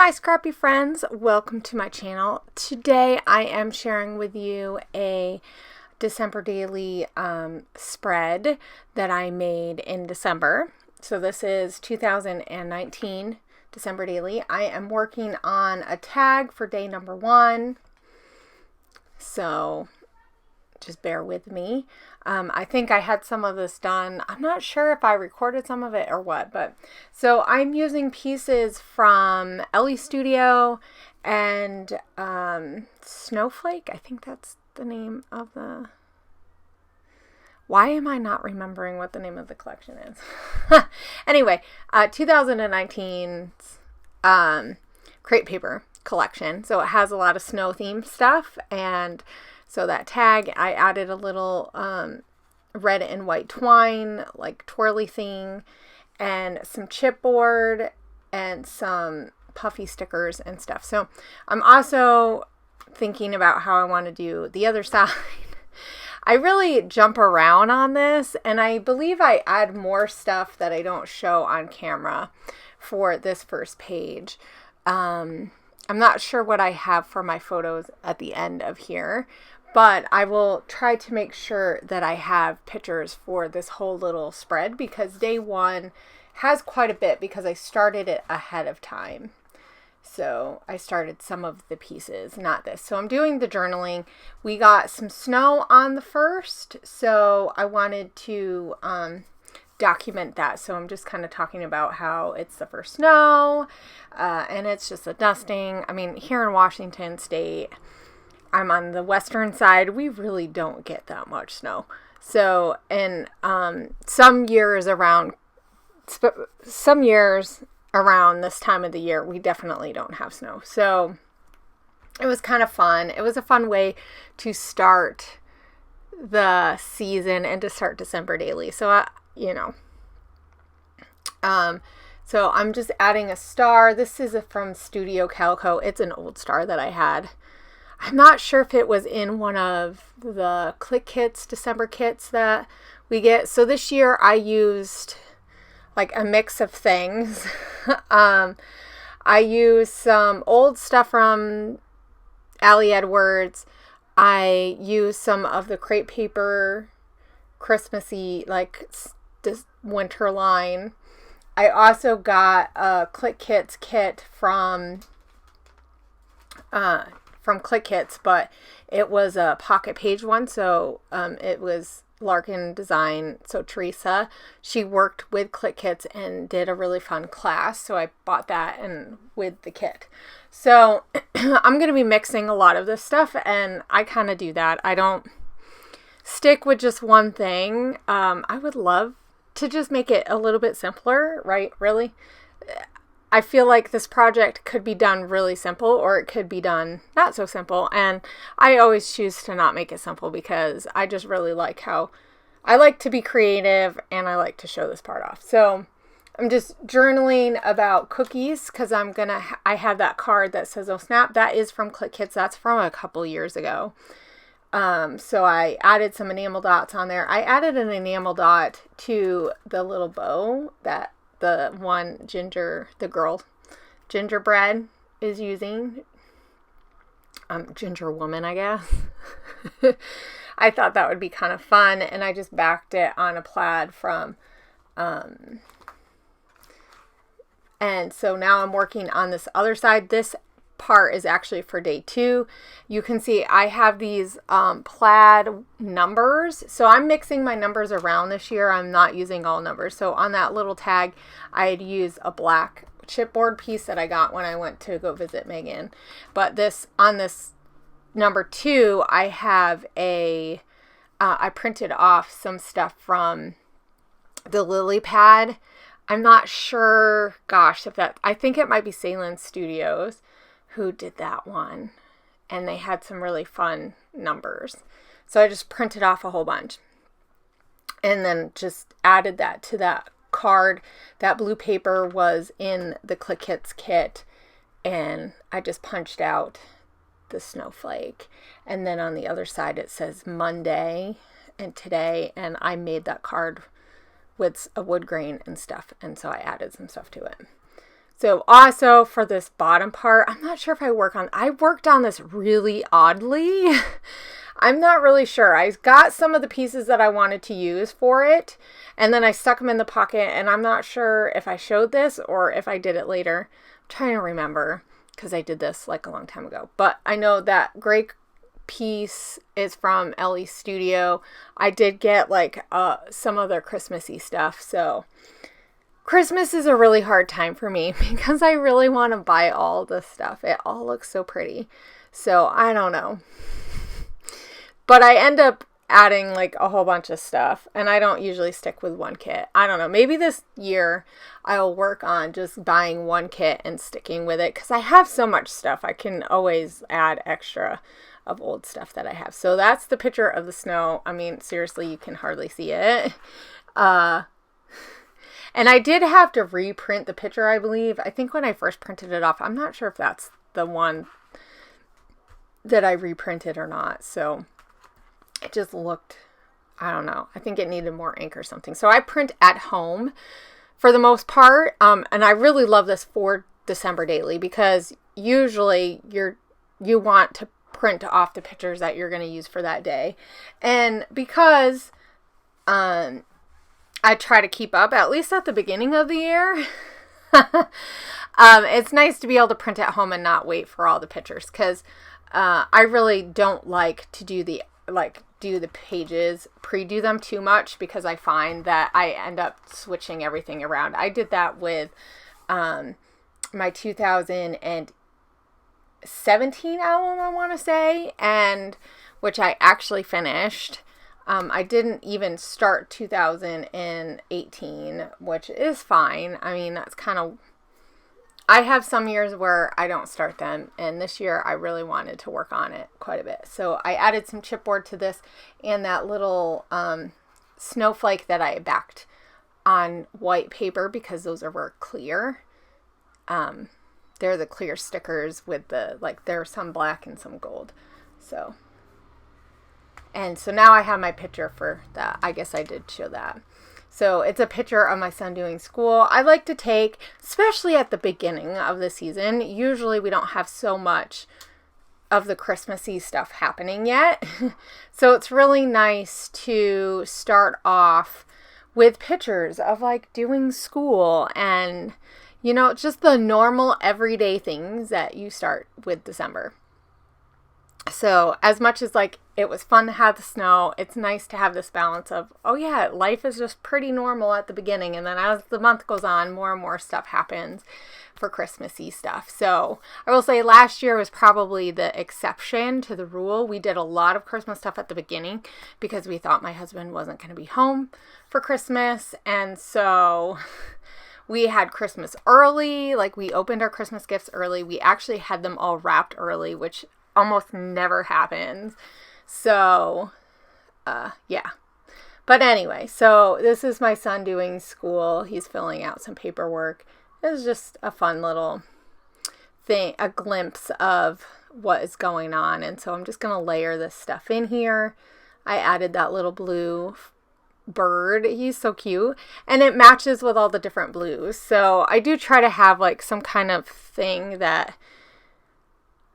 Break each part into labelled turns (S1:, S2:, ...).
S1: my scrappy friends, welcome to my channel. Today I am sharing with you a December daily spread that I made in December. So this is 2019 December daily. I am working on a tag for day number 1. So just bear with me. I think I had some of this done. I'm not sure if I recorded some of it or what, but so I'm using pieces from Elle Studio and Snowflake. I think that's the name of the... Why am I not remembering what the name of the collection is? Anyway, 2019's Crate Paper collection. So it has a lot of snow themed stuff, and so that tag, I added a little red and white twine, like twirly thing, and some chipboard and some puffy stickers and stuff. So I'm also thinking about how I want to do the other side. I really jump around on this, and I believe I add more stuff that I don't show on camera for this first page. I'm not sure what I have for my photos at the end of here, but I will try to make sure that I have pictures for this whole little spread, because day 1 has quite a bit because I started it ahead of time. So I started some of the pieces, not this. So I'm doing the journaling. We got some snow on the 1st, so I wanted to document that. So I'm just kind of talking about how it's the first snow, and it's just a dusting. I mean, here in Washington State, I'm on the western side, we really don't get that much snow. So, and some years around this time of the year, we definitely don't have snow. So it was kind of fun. It was a fun way to start the season and to start December daily. So, so I'm just adding a star. This is from Studio Calico. It's an old star that I had. I'm not sure if it was in one of the Clique kits, December kits that we get. So this year I used like a mix of things. I used some old stuff from Edwards. I used some of the Crate Paper Christmassy, like this winter line. I also got a Clique Kits kit from Clique Kits, but it was a pocket page one, so it was Larkin design. So Teresa, she worked with Clique Kits and did a really fun class, so I bought that and with the kit. So I'm going to be mixing a lot of this stuff, and I kind of do that. I don't stick with just one thing. I would love to just make it a little bit simpler, right? Really, I feel like this project could be done really simple, or it could be done not so simple. And I always choose to not make it simple because I just really like how I like to be creative and I like to show this part off. So I'm just journaling about cookies because I have that card that says, "Oh snap," that is from Clique Kits. That's from a couple years ago. So I added some enamel dots on there. I added an enamel dot to the little bow that the one gingerbread is using. Ginger woman, I guess. I thought that would be kind of fun, and I just backed it on a plaid from, and so now I'm working on this other side. This part is actually for day 2. You can see I have these plaid numbers, so I'm mixing my numbers around this year. I'm not using all numbers. So on that little tag, I'd use a black chipboard piece that I got when I went to go visit Megan. But on this number 2, I have I printed off some stuff from the lily pad. I'm not sure, gosh, I think it might be Salem Studios who did that one, and they had some really fun numbers. So I just printed off a whole bunch and then just added that to that card. That blue paper was in the Clique Kits kit, and I just punched out the snowflake, and then on the other side it says Monday and today, and I made that card with a wood grain and stuff, and so I added some stuff to it. So also for this bottom part, I'm not sure if I worked on this really oddly. I'm not really sure. I got some of the pieces that I wanted to use for it, and then I stuck them in the pocket, and I'm not sure if I showed this or if I did it later. I'm trying to remember because I did this like a long time ago. But I know that gray piece is from Elle's studio. I did get like some of their Christmassy stuff, so Christmas is a really hard time for me because I really want to buy all the stuff. It all looks so pretty. So I don't know. But I end up adding like a whole bunch of stuff, and I don't usually stick with one kit. I don't know. Maybe this year I'll work on just buying one kit and sticking with it because I have so much stuff. I can always add extra of old stuff that I have. So that's the picture of the snow. I mean, seriously, you can hardly see it. And I did have to reprint the picture, I believe. I think when I first printed it off, I'm not sure if that's the one that I reprinted or not. So it just looked, I don't know. I think it needed more ink or something. So I print at home for the most part. And I really love this for December daily because usually you want to print off the pictures that you're going to use for that day. And because I try to keep up, at least at the beginning of the year. It's nice to be able to print at home and not wait for all the pictures because I really don't like to do the pages, pre-do them too much because I find that I end up switching everything around. I did that with my 2017 album, I want to say, and which I actually finished. I didn't even start 2018, which is fine. I mean, that's kind of, I have some years where I don't start them, and this year I really wanted to work on it quite a bit. So I added some chipboard to this and that little snowflake that I backed on white paper because those are clear. They're the clear stickers with the, like, there's some black and some gold. So... And so now I have my picture for that. I guess I did show that. So it's a picture of my son doing school. I like to take, especially at the beginning of the season, usually we don't have so much of the Christmassy stuff happening yet. So it's really nice to start off with pictures of like doing school and, you know, just the normal everyday things that you start with December. So as much as like it was fun to have the snow, it's nice to have this balance of, oh yeah, life is just pretty normal at the beginning. And then as the month goes on, more and more stuff happens for Christmassy stuff. So I will say last year was probably the exception to the rule. We did a lot of Christmas stuff at the beginning because we thought my husband wasn't going to be home for Christmas. And so we had Christmas early, like we opened our Christmas gifts early. We actually had them all wrapped early, which almost never happens. So, yeah. But anyway, so this is my son doing school. He's filling out some paperwork. It was just a fun little thing, a glimpse of what is going on. And so I'm just going to layer this stuff in here. I added that little blue bird. He's so cute. And it matches with all the different blues. So I do try to have like some kind of thing that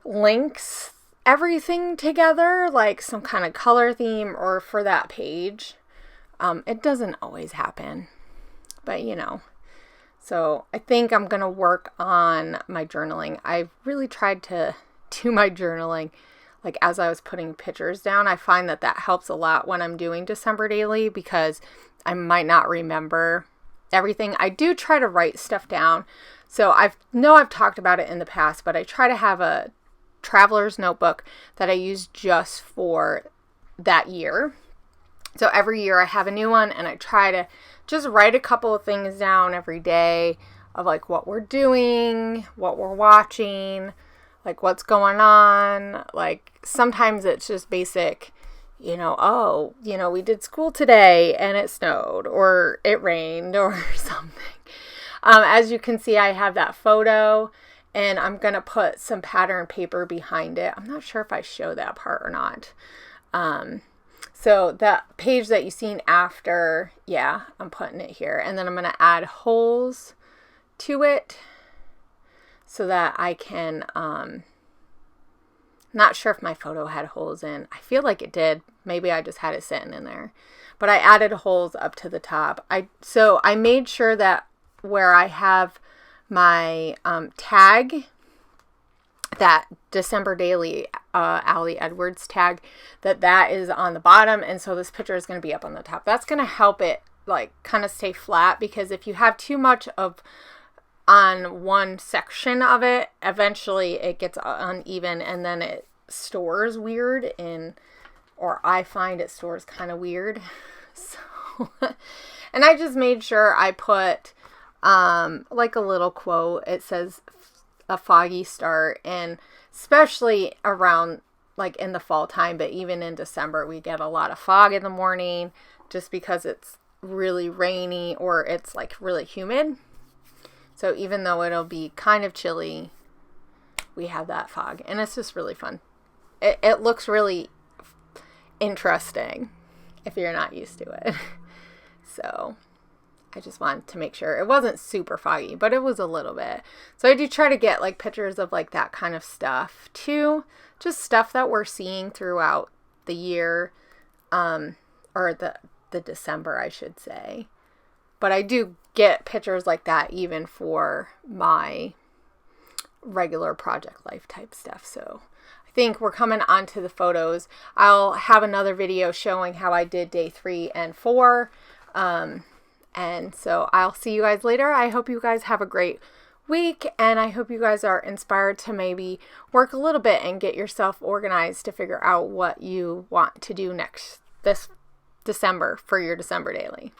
S1: links everything together, like some kind of color theme or for that page. It doesn't always happen, but you know. So I think I'm going to work on my journaling. I really tried to do my journaling like as I was putting pictures down. I find that that helps a lot when I'm doing December daily because I might not remember everything. I do try to write stuff down. So I've talked about it in the past, but I try to have a traveler's notebook that I use just for that year. So every year I have a new one and I try to just write a couple of things down every day of like what we're doing, what we're watching, like what's going on. Like sometimes it's just basic, you know, oh, you know, we did school today and it snowed or it rained or something. As you can see, I have that photo. And I'm going to put some pattern paper behind it. I'm not sure if I show that part or not. So that page that you've seen after, yeah, I'm putting it here. And then I'm going to add holes to it. so that I can, not sure if my photo had holes in. I feel like it did. Maybe I just had it sitting in there. But I added holes up to the top. So I made sure that where I have my tag, that December Daily Allie Edwards tag, that is on the bottom. And so this picture is going to be up on the top. That's going to help it like kind of stay flat, because if you have too much of on one section of it, eventually it gets uneven and then it stores weird, or I find it stores kind of weird. So, and I just made sure I put like a little quote. It says a foggy start, and especially around like in the fall time, but even in December, we get a lot of fog in the morning just because it's really rainy or it's like really humid. So even though it'll be kind of chilly, we have that fog, and it's just really fun. It looks really interesting if you're not used to it. So I just wanted to make sure it wasn't super foggy, but it was a little bit. So I do try to get like pictures of like that kind of stuff too. Just stuff that we're seeing throughout the year, or the December, I should say. But I do get pictures like that even for my regular project life type stuff. So I think we're coming on to the photos. I'll have another video showing how I did day 3 and 4. And so I'll see you guys later. I hope you guys have a great week, and I hope you guys are inspired to maybe work a little bit and get yourself organized to figure out what you want to do this December for your December daily.